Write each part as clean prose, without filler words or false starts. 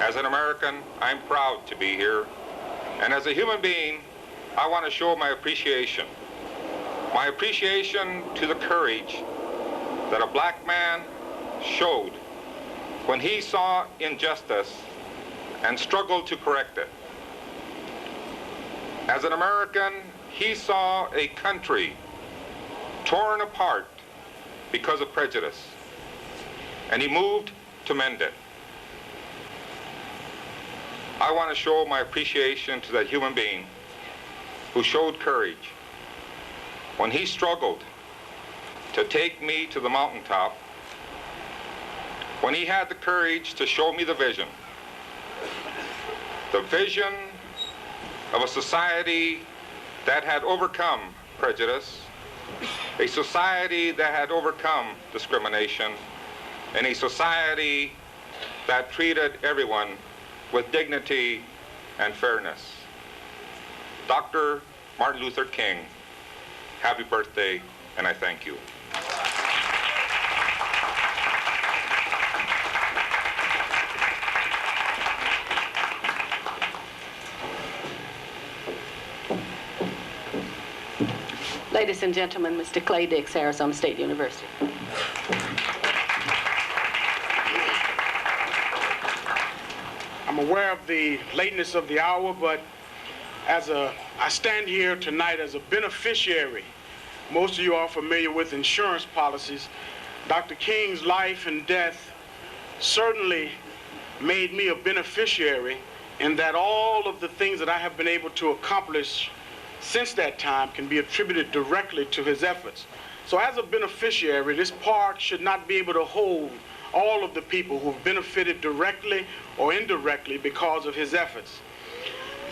As an American, I'm proud to be here. And as a human being, I want to show my appreciation. My appreciation to the courage that a black man showed when he saw injustice and struggled to correct it. As an American, he saw a country torn apart because of prejudice, and he moved to mend it. I want to show my appreciation to that human being who showed courage when he struggled to take me to the mountaintop, when he had the courage to show me the vision of a society that had overcome prejudice, a society that had overcome discrimination, and a society that treated everyone with dignity and fairness. Dr. Martin Luther King, happy birthday, and I thank you. Ladies and gentlemen, Mr. Clay Dix, Arizona State University. I'm aware of the lateness of the hour, but I stand here tonight as a beneficiary. Most of you are familiar with insurance policies. Dr. King's life and death certainly made me a beneficiary in that all of the things that I have been able to accomplish since that time can be attributed directly to his efforts. So as a beneficiary, this park should not be able to hold all of the people who have benefited directly or indirectly because of his efforts.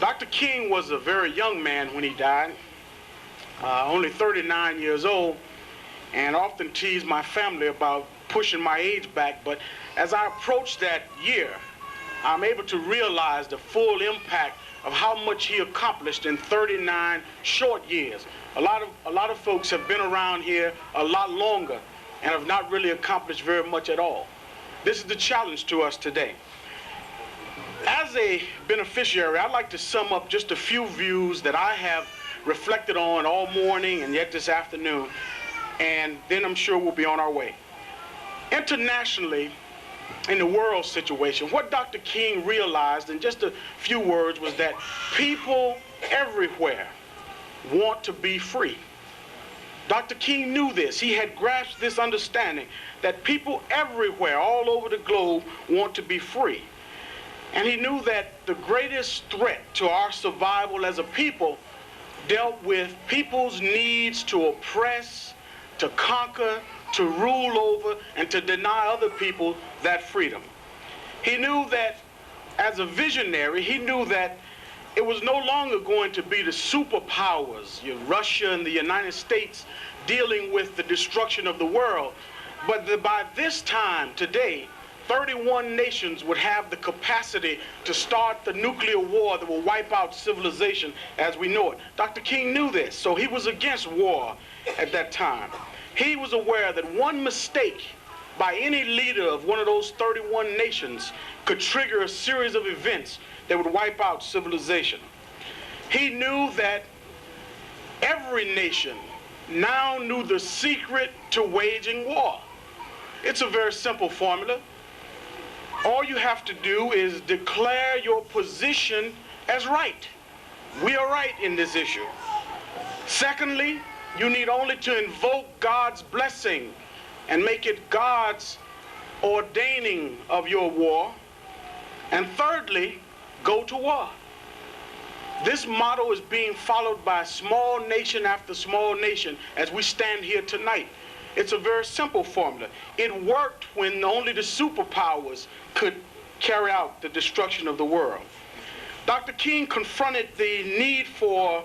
Dr. King was a very young man when he died, only 39 years old, and often teased my family about pushing my age back. But as I approach that year, I'm able to realize the full impact of how much he accomplished in 39 short years. A lot of folks have been around here a lot longer and have not really accomplished very much at all. This is the challenge to us today. As a beneficiary, I'd like to sum up just a few views that I have reflected on all morning and yet this afternoon, and then I'm sure we'll be on our way. Internationally, in the world situation, what Dr. King realized in just a few words was that people everywhere want to be free. Dr. King knew this. He had grasped this understanding that people everywhere, all over the globe, want to be free. And he knew that the greatest threat to our survival as a people dealt with people's needs to oppress, to conquer, to rule over, and to deny other people that freedom. He knew that as a visionary, he knew that it was no longer going to be the superpowers, Russia and the United States, dealing with the destruction of the world, but that by this time, today, 31 nations would have the capacity to start the nuclear war that will wipe out civilization as we know it. Dr. King knew this, so he was against war at that time. He was aware that one mistake by any leader of one of those 31 nations could trigger a series of events that would wipe out civilization. He knew that every nation now knew the secret to waging war. It's a very simple formula. All you have to do is declare your position as right. We are right in this issue. Secondly, you need only to invoke God's blessing and make it God's ordaining of your war. And thirdly, go to war. This motto is being followed by small nation after small nation as we stand here tonight. It's a very simple formula. It worked when only the superpowers could carry out the destruction of the world. Dr. King confronted the need for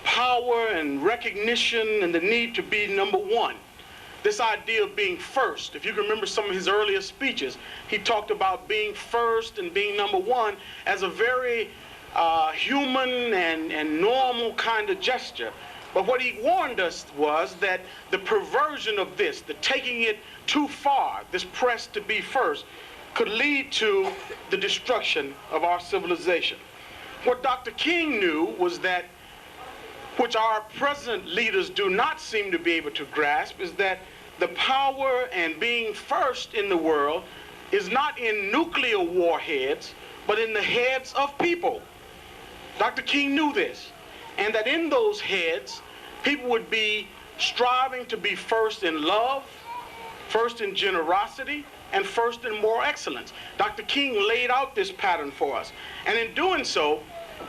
power and recognition and the need to be number one. This idea of being first, if you can remember some of his earlier speeches, he talked about being first and being number one as a very human and normal kind of gesture. But what he warned us was that the perversion of this, the taking it too far, this press to be first, could lead to the destruction of our civilization. What Dr. King knew was that, which our present leaders do not seem to be able to grasp, is that the power and being first in the world is not in nuclear warheads, but in the heads of people. Dr. King knew this, and that in those heads, people would be striving to be first in love, first in generosity, and first in moral excellence. Dr. King laid out this pattern for us, and in doing so,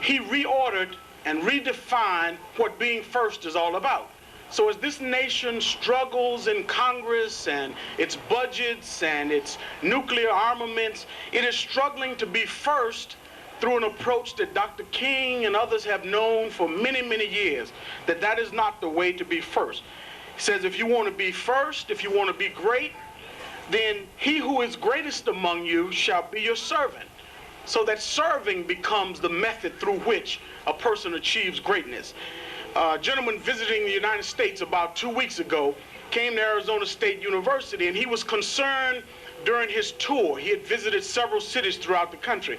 he reordered and redefined what being first is all about. So as this nation struggles in Congress and its budgets and its nuclear armaments, it is struggling to be first through an approach that Dr. King and others have known for many, many years, that that is not the way to be first. He says, if you want to be first, if you want to be great, then he who is greatest among you shall be your servant. So that serving becomes the method through which a person achieves greatness. A gentleman visiting the United States about 2 weeks ago came to Arizona State University, and he was concerned during his tour. He had visited several cities throughout the country.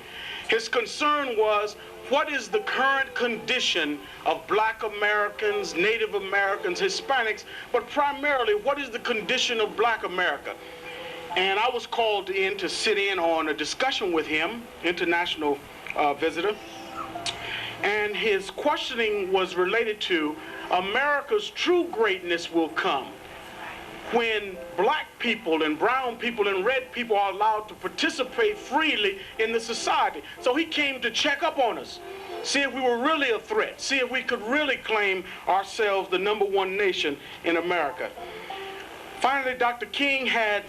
His concern was, what is the current condition of Black Americans, Native Americans, Hispanics, but primarily, what is the condition of Black America? And I was called in to sit in on a discussion with him, international visitor. And his questioning was related to America's true greatness will come when Black people and brown people and red people are allowed to participate freely in the society. So he came to check up on us, see if we were really a threat, see if we could really claim ourselves the #1 nation in America. Finally, Dr. King had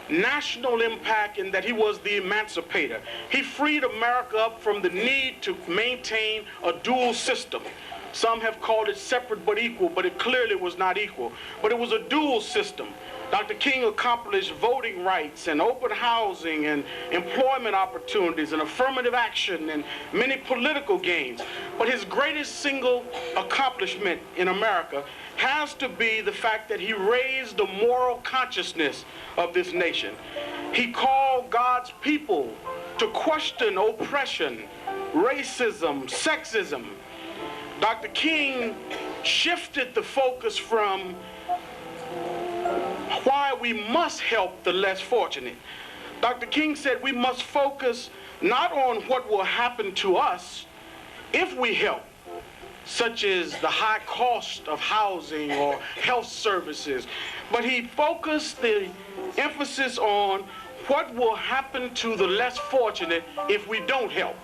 national impact in that he was the emancipator. He freed America up from the need to maintain a dual system. Some have called it separate but equal, but it clearly was not equal. But it was a dual system. Dr. King accomplished voting rights and open housing and employment opportunities and affirmative action and many political gains. But his greatest single accomplishment in America has to be the fact that he raised the moral consciousness of this nation. He called God's people to question oppression, racism, sexism. Dr. King shifted the focus from why we must help the less fortunate. Dr. King said we must focus not on what will happen to us if we help, such as the high cost of housing or health services, but he focused the emphasis on what will happen to the less fortunate if we don't help.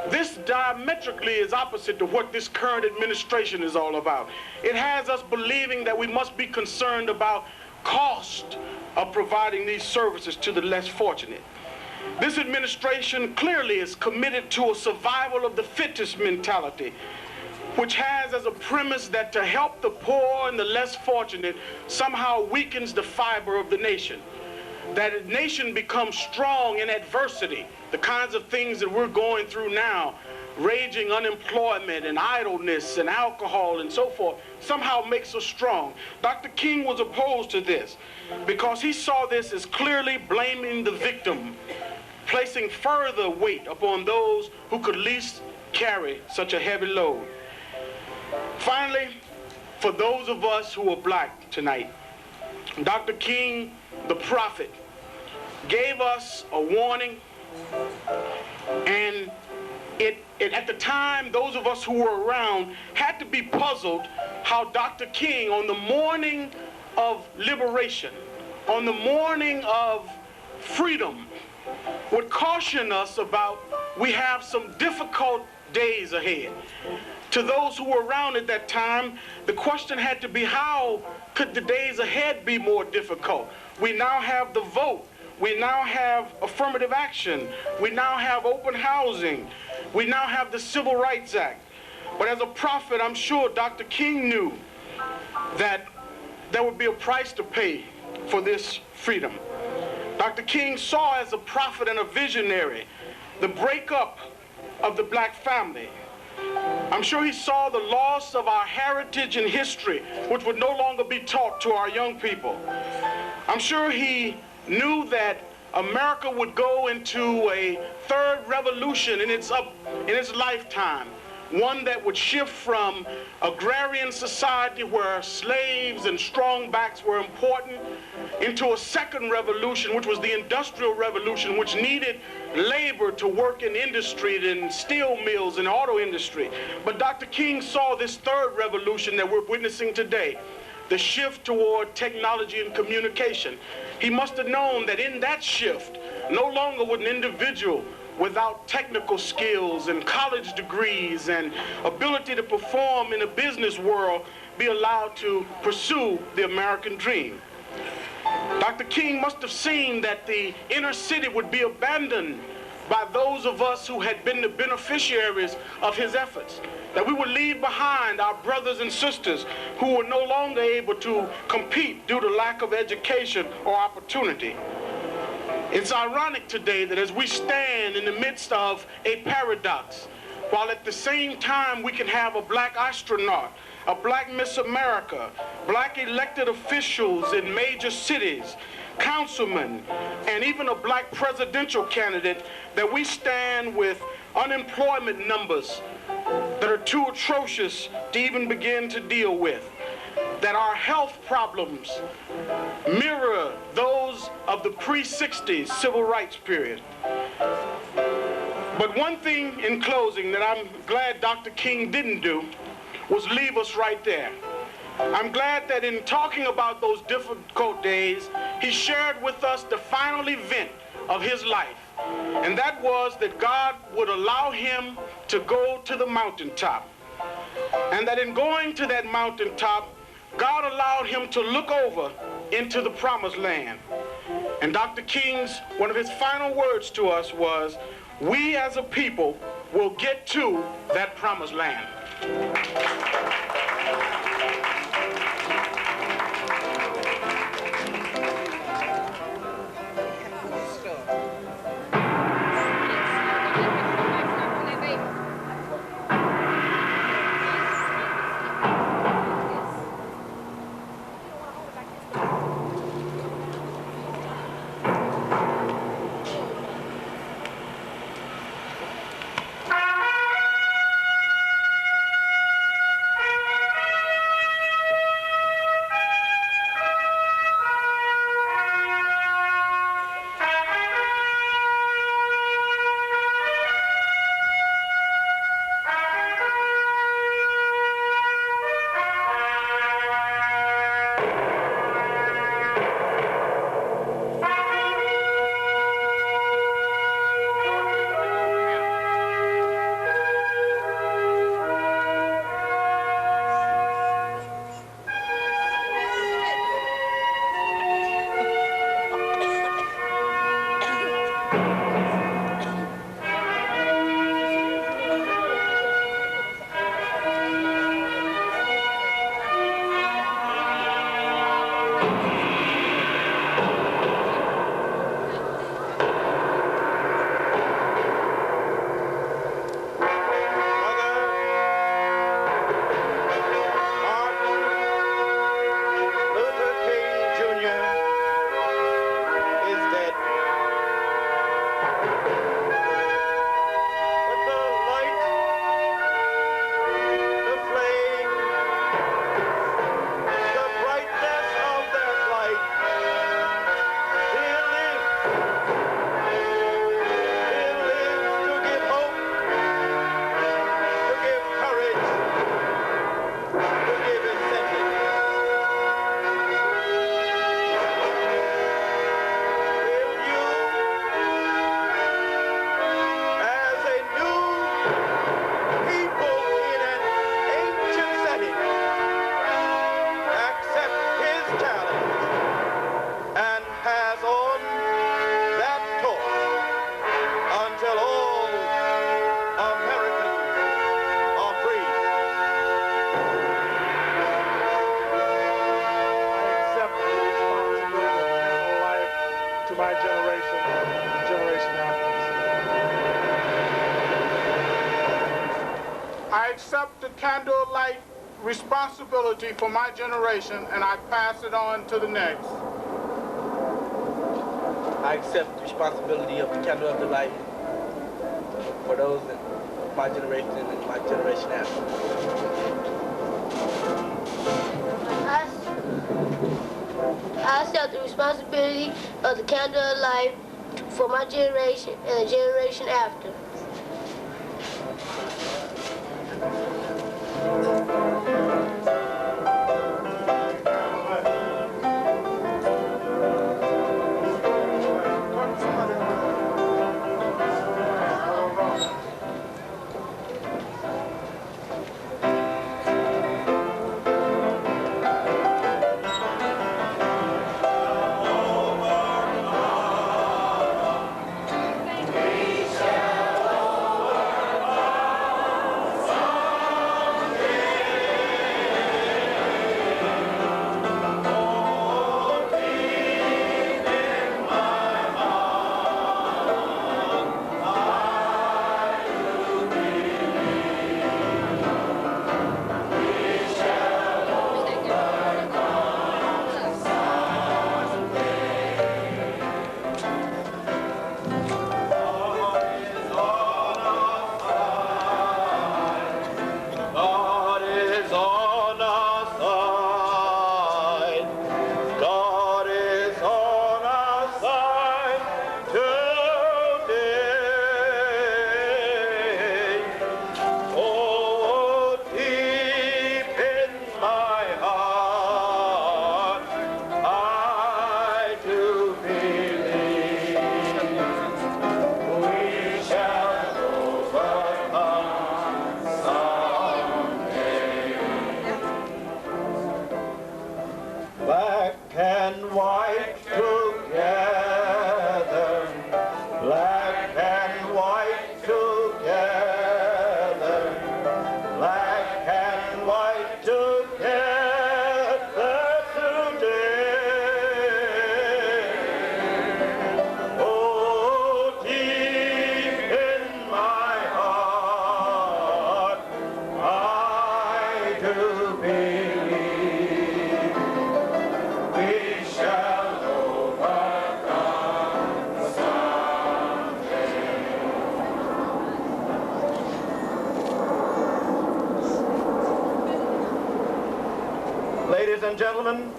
This diametrically is opposite to what this current administration is all about. It has us believing that we must be concerned about cost of providing these services to the less fortunate. This administration clearly is committed to a survival of the fittest mentality, which has as a premise that to help the poor and the less fortunate somehow weakens the fiber of the nation. That a nation becomes strong in adversity, the kinds of things that we're going through now, raging unemployment and idleness and alcohol and so forth, somehow makes us strong. Dr. King was opposed to this because he saw this as clearly blaming the victim, placing further weight upon those who could least carry such a heavy load. Finally, for those of us who are Black tonight, Dr. King, the prophet, gave us a warning, and at the time, those of us who were around had to be puzzled how Dr. King, on the morning of liberation, on the morning of freedom, would caution us about we have some difficult days ahead. To those who were around at that time, the question had to be, how could the days ahead be more difficult? We now have the vote. We now have affirmative action. We now have open housing. We now have the Civil Rights Act. But as a prophet, I'm sure Dr. King knew that there would be a price to pay for this freedom. Dr. King saw as a prophet and a visionary the breakup of the Black family. I'm sure he saw the loss of our heritage and history, which would no longer be taught to our young people. I'm sure he knew that America would go into a third revolution in its lifetime, one that would shift from agrarian society where slaves and strongbacks were important into a second revolution, which was the Industrial Revolution, which needed labor to work in industry and steel mills and auto industry. But Dr. King saw this third revolution that we're witnessing today, the shift toward technology and communication. He must have known that in that shift, no longer would an individual without technical skills and college degrees and ability to perform in a business world be allowed to pursue the American dream. Dr. King must have seen that the inner city would be abandoned by those of us who had been the beneficiaries of his efforts, that we would leave behind our brothers and sisters who were no longer able to compete due to lack of education or opportunity. It's ironic today that as we stand in the midst of a paradox, while at the same time we can have a black astronaut, a black Miss America, black elected officials in major cities, councilmen, and even a black presidential candidate, that we stand with unemployment numbers that are too atrocious to even begin to deal with, that our health problems mirror those of the pre-60s civil rights period. But one thing in closing that I'm glad Dr. King didn't do was leave us right there. I'm glad that in talking about those difficult days, he shared with us the final event of his life, and that was that God would allow him to go to the mountaintop, and that in going to that mountaintop, God allowed him to look over into the promised land. And Dr. King's, one of his final words to us was, "We as a people will get to that promised land." I accept the candlelight responsibility for my generation, and I pass it on to the next. I accept the responsibility of the candle of the light for those in my generation and my generation after. I accept the responsibility of the candle of life for my generation and the generation after. Ladies and gentlemen,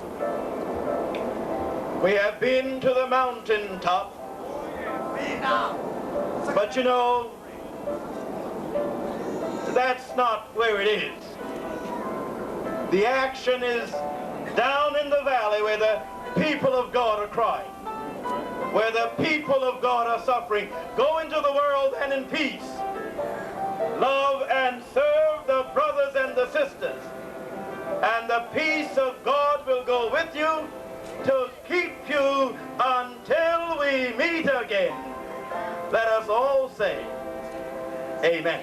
we have been to the mountaintop, but you know, that's not where it is. The action is down in the valley where the people of God are crying, where the people of God are suffering. Go into the world and in peace, love and serve the brothers and the sisters, and the peace of God will go with you to keep you until we meet again. Let us all say, amen.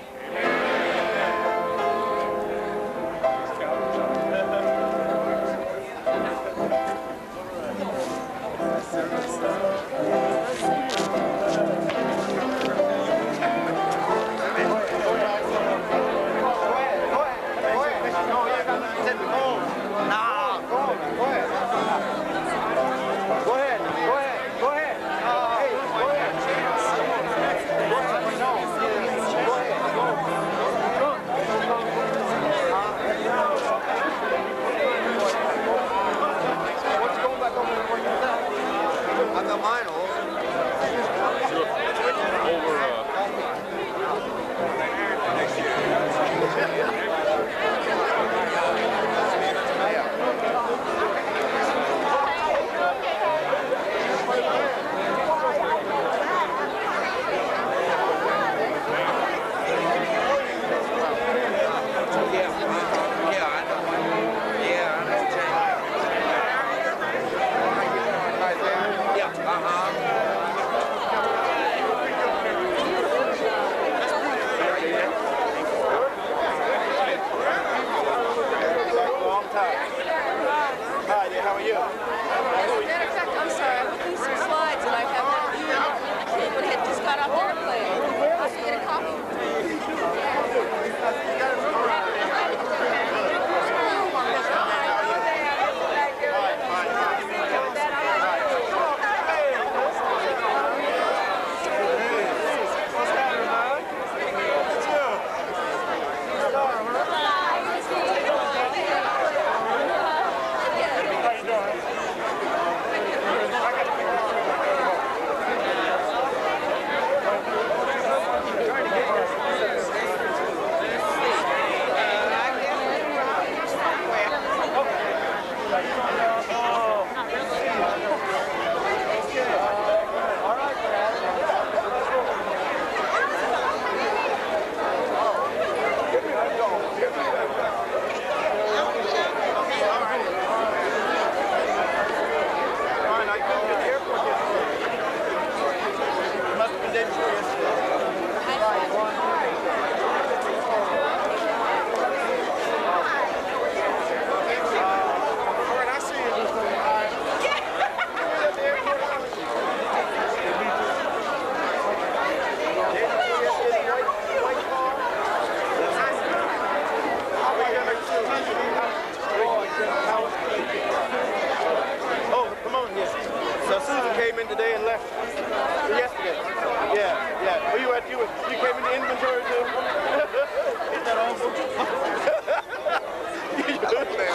Yeah. Were you at you came in the inventory too? Isn't that awesome?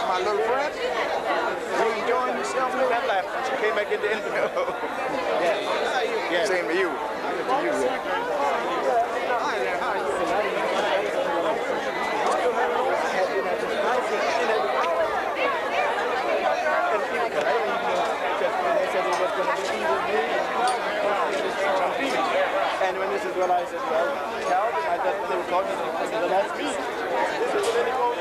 My little friend, you enjoying yourself? That laugh. She came back in the inventory. Yeah. Same to you. Hi there, how are you? And when this is what I said, well, Calvin, I thought when they were talking, I said, well, that's me. This is really cool.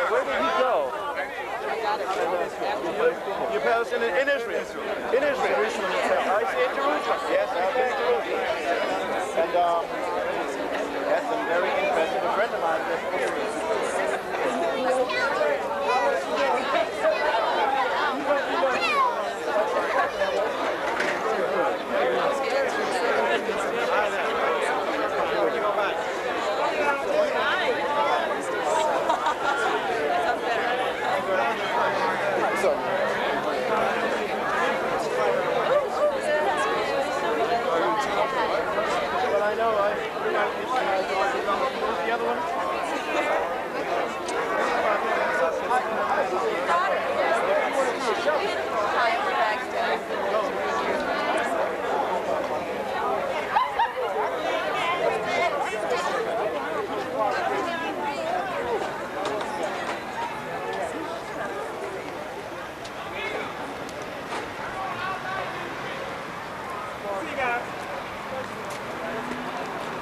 Where did he go? Your palace in Israel. In Israel. I see in Jerusalem. Yes, I've been to Jerusalem. And that's a very impressive. A friend of mine the other one?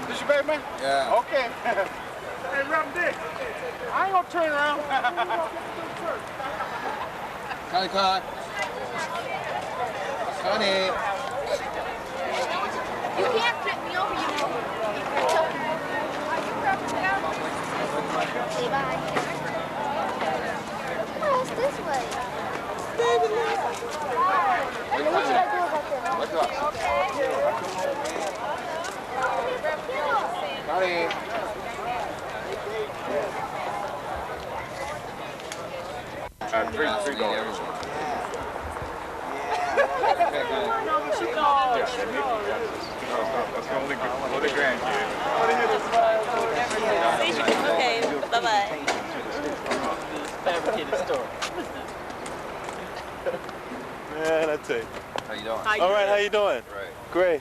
This your baby man? Yeah. Okay. Hey, Reverend Dick, I ain't gonna turn around. Connie, Connie. You can't flip me over, you know. Okay, bye. Oh, it's this way. Baby, look. What should I do about this? What's up? Connie. $3. That's the only grandkid. Okay, bye-bye. Fabricated story. Man, I tell you. How you doing? All right, how you doing? Great. Great.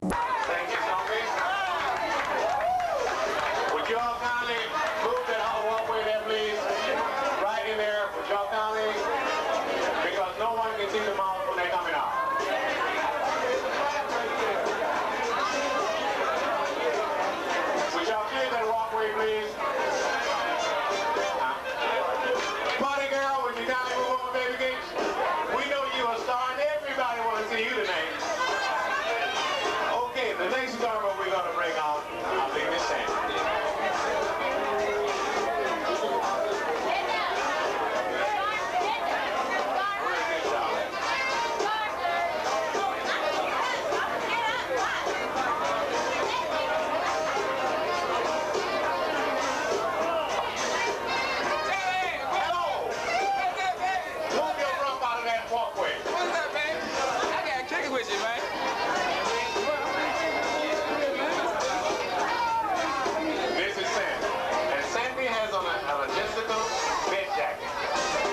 Thank you, Sophie. Would you all kindly move that whole walkway there, please? Right in there. Would you all kindly? Because no one can see the models when they're coming out. Would y'all clear that walkway, please? Party girl, would you kindly move over, baby cakes? We know you're a star and everybody wants to see you tonight. Okay, the next garment we're going to bring out, I think is Sandy.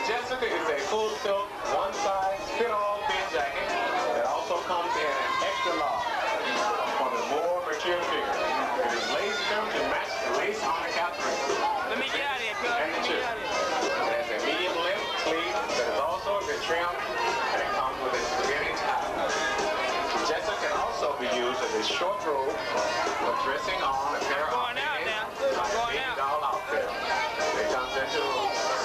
Jessica is a full silk, one size, fit-all bed jacket that also comes in an extra large for the more mature figure. It is lace trimmed to match the lace on the cap. Let me get out of here, cuz. And the chip. It has a medium length sleeve that is also been trimmed and it comes with a spaghetti tie. Jessica can also be used as a short robe for dressing on a pair of doll outfit. It comes into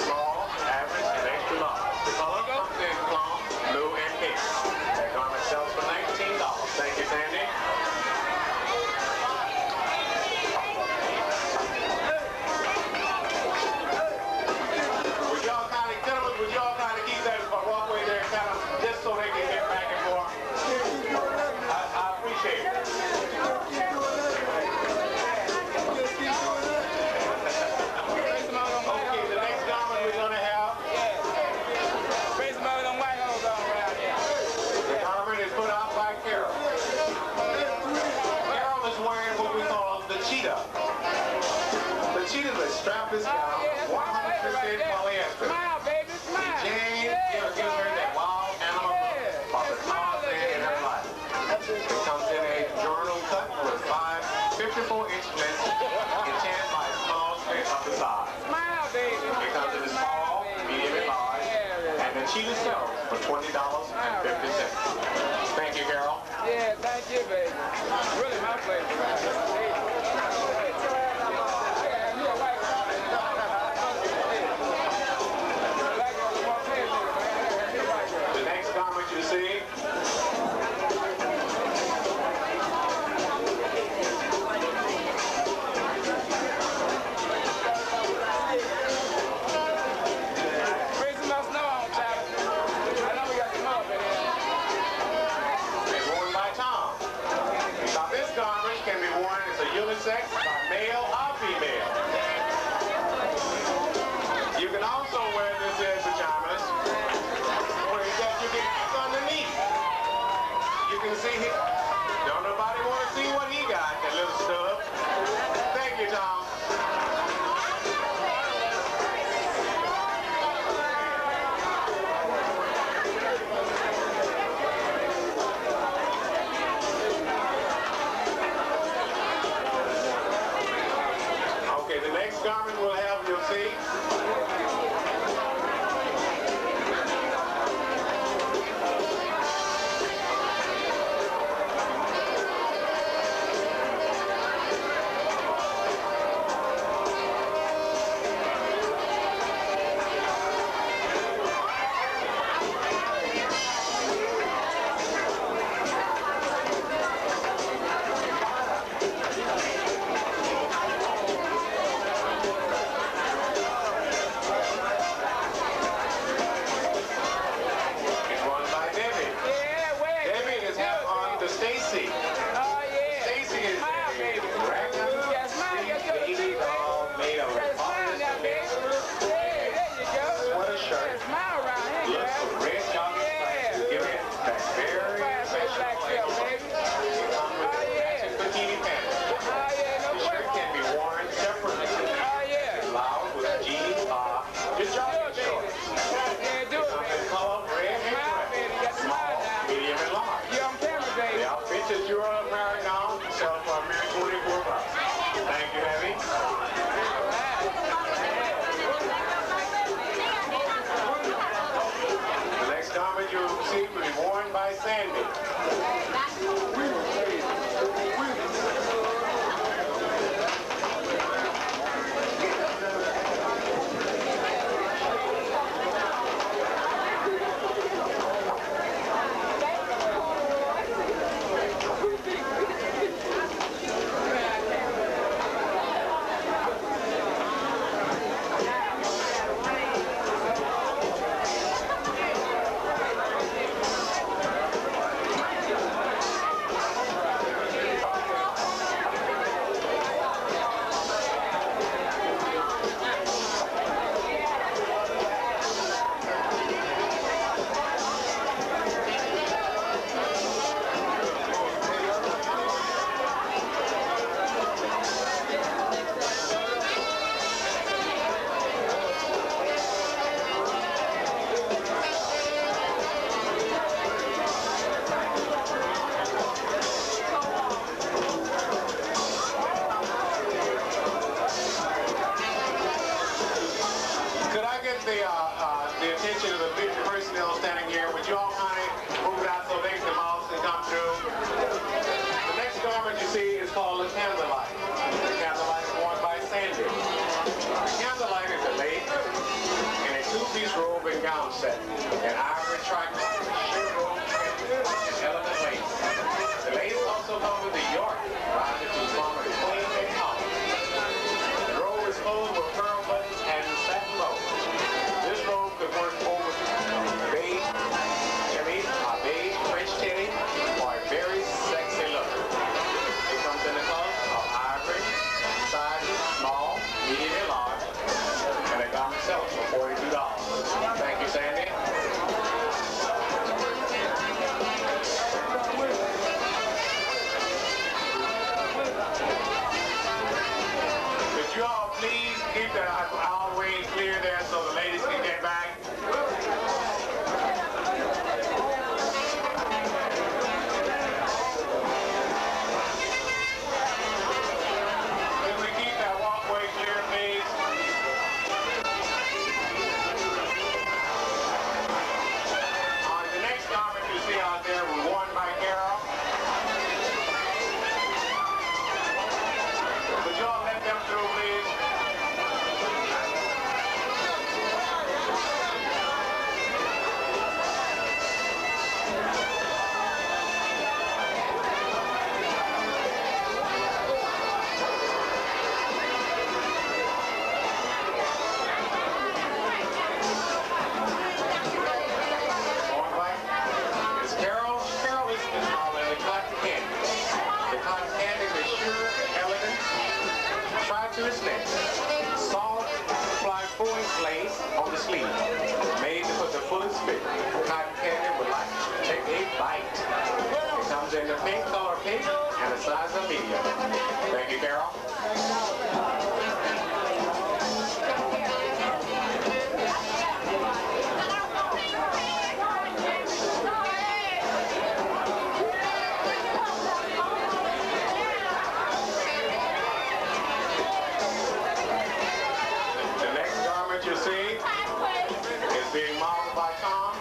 small, average, and extra large. The color comes in plum, blue, and pink. That garment sells for $19. Thank you, Sandy. Would y'all kind of, gentlemen, would y'all kind of keep that walkway there, kind of, just so they can get back and forth? I appreciate it. Okay, the next garment we're going to have. The garment is put out by Carol. Carol is wearing what we call the cheetah. The cheetah is a strapless gown, 100% polyester. The Jane gives her that wild animal look of the Tarzan in her life. It comes in a journal cut with 54-inch length, enchanted by a small strip of the side. It comes in a small, medium, and large, and the cheetah sells for $20.50. Thank you, Carol. Yeah, thank you, baby. Really my pleasure. The next garment you see can be worn as a unisex by male or female. You can also wear this as pajamas, where you can look underneath. You can see here. Don't nobody want to see what he got, that little stub. Thank you, Tom. see will be worn by Sandy. The attention of the big personnel standing here. Would you all kindly move it out so they can also come through? The next garment you see is called the candlelight. The candlelight is worn by Sandy. The candlelight is a lady in a two-piece robe and gown set, an ivory tricolor, and elegant lace. The lace also comes with the York, rising to the form of the queen and collar. The robe is closed with pearl buttons and satin bows. This robe could work over beige, beige French titty, or a very sexy look. It comes in the colors of ivory, sizes small, medium, and large, and the garment sells for $42. Thank you, Sandy. Could you all please keep the aisle way clear there so the ladies can get back? Could we keep that walkway clear, please? The next garment you see out there was worn by Carol. Would you all let them through, please? To its neck. Soft, applied 4-inch lace on the sleeve, made to put the fullest fit. Cotton candy would like to take a bite. It comes in the pink color pink and the size of medium. Thank you, Carol. You see, is being modeled by Tom.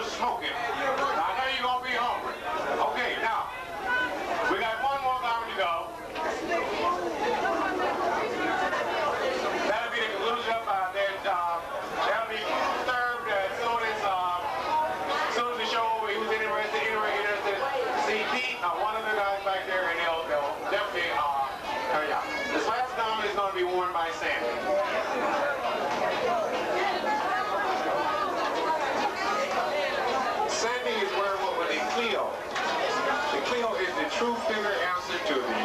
was smoking. I know you're going to be hungry. Okay, now, we got one more garment to go. That'll be the conclusion of that'll be served as soon as the show over. He was interested to see Pete, one of the guys back there, and they'll definitely hurry up. This last garment is going to be worn by Sandy. Sandy is wearing what was a Clio. The Clio is the true figure answer to the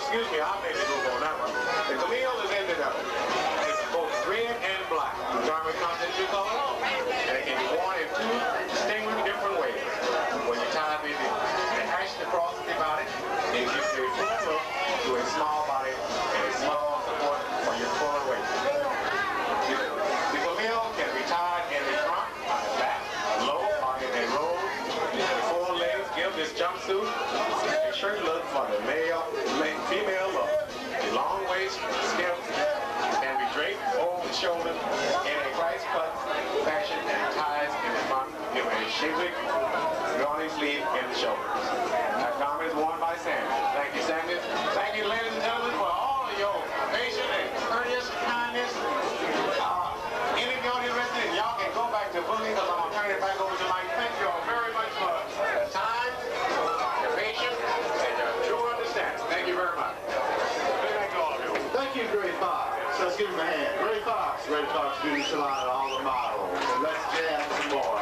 excuse me, I made a move on that one. The Camille is ended up. It's both red and black. The garment comes in two colors, and it can be worn in two distinct different ways. When you tie the hash across the body, it gives you a full look to a small body and a small support for your fuller waist. The Camille can be tied in the front, on the back, low, or in a roll. The four legs give this jumpsuit a shirt look for the female look. The long waist skirt can be draped over the shoulder in a rice cut fashion and ties in the front, give a shapely drawing sleeve in the shoulders. That garment is worn by Sandy. Thank you, Sandy. Thank you, ladies and gentlemen, for all of your patience and courteous kindness. Any of y'all interested, y'all can go back to boogie because I'm going to turn it back over to Mike. Thank you all very much for the time, your patience, and your true understanding. Thank you very much. Thank you all of you. Thank you, Gray Fox. So let's give him a hand. Gray Fox Beauty Salon, and all the models. And let's jam some more.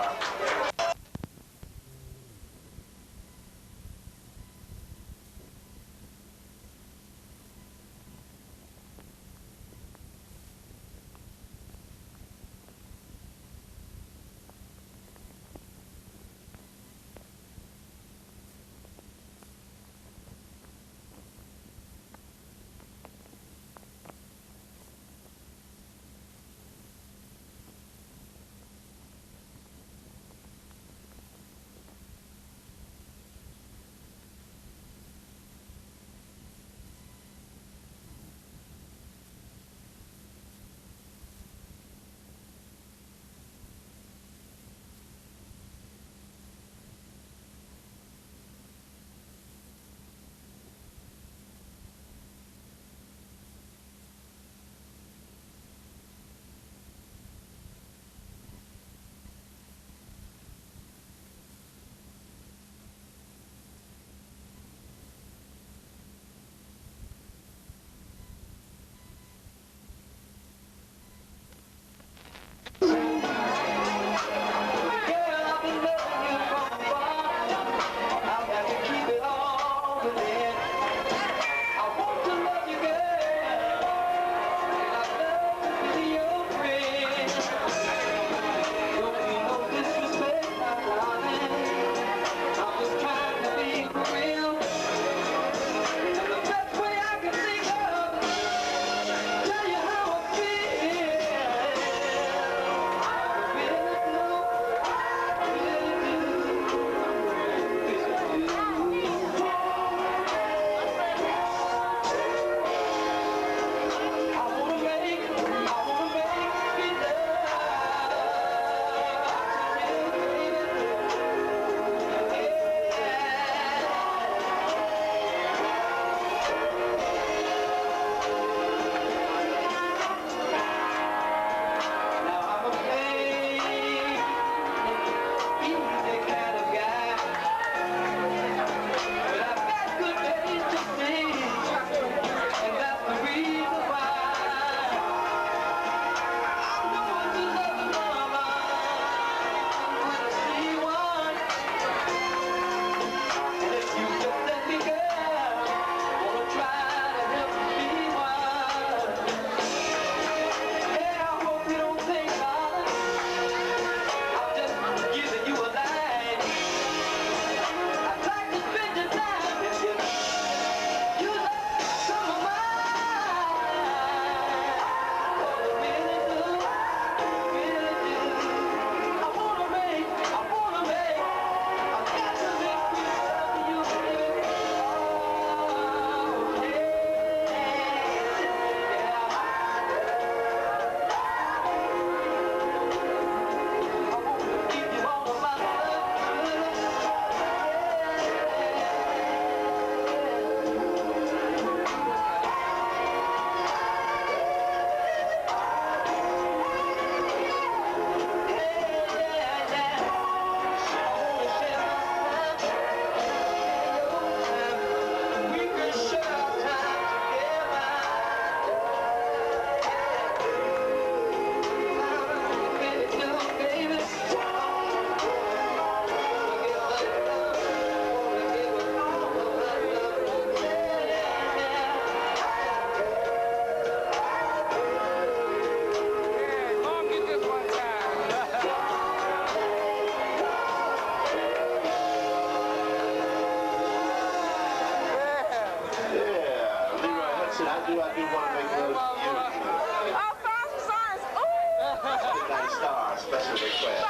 class.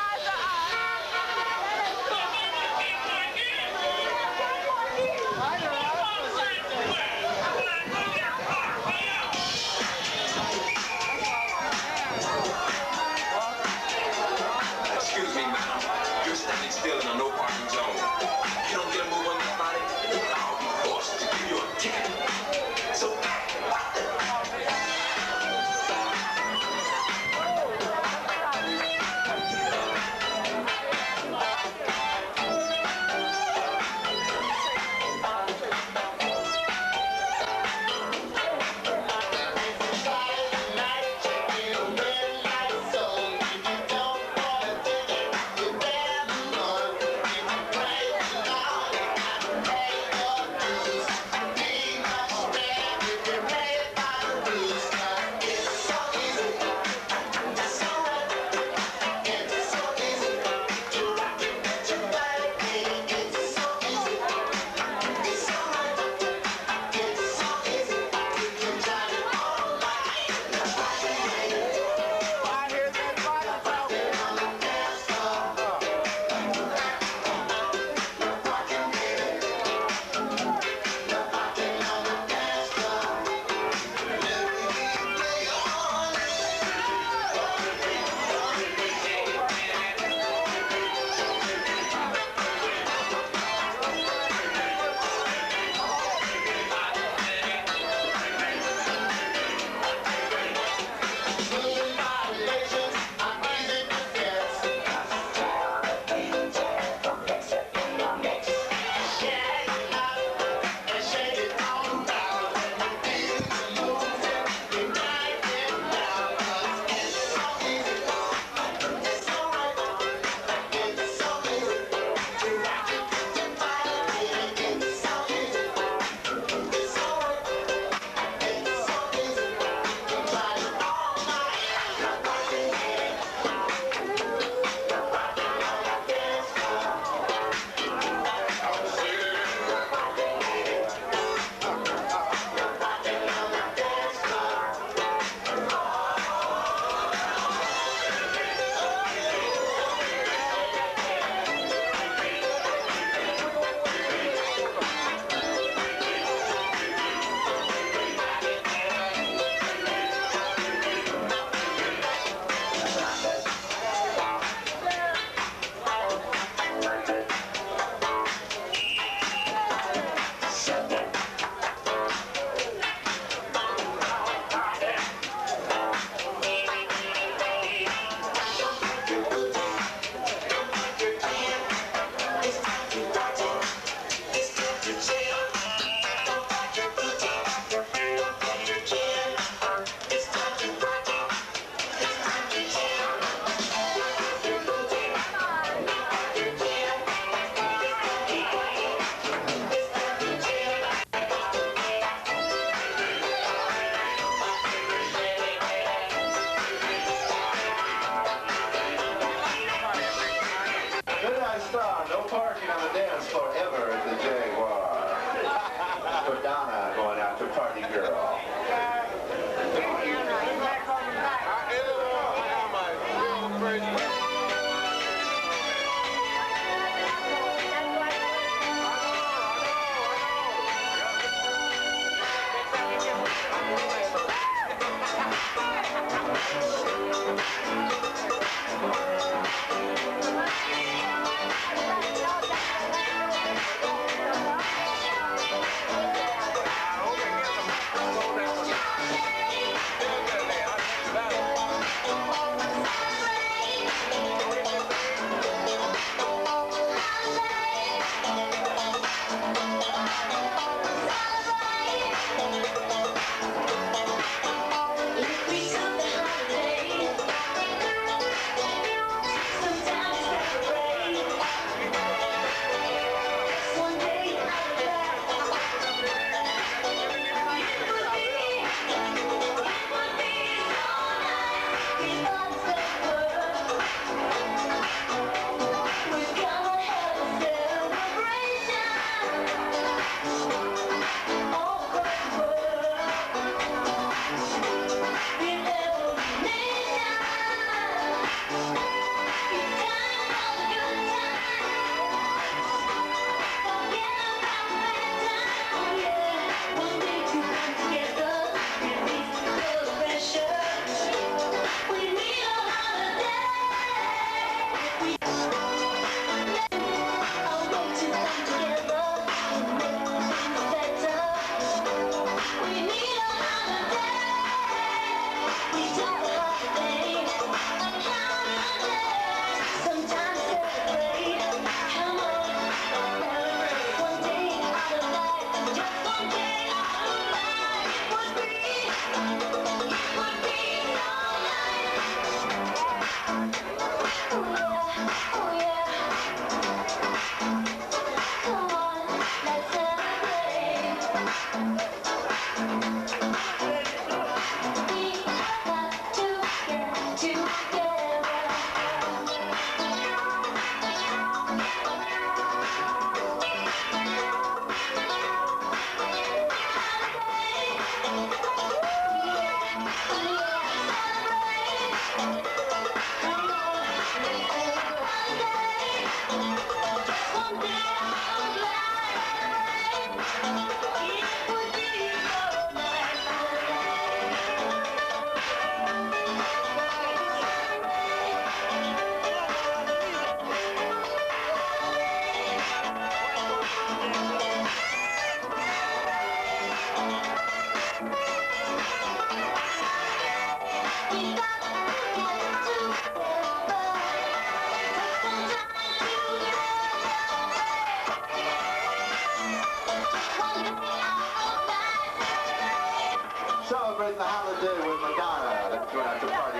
Excuse me, madam. You're standing still in a no parking zone. You don't get a move on that body, I'll be forced to give you a ticket. So, what the? Celebrate the holiday with Madonna. Let's go out to party.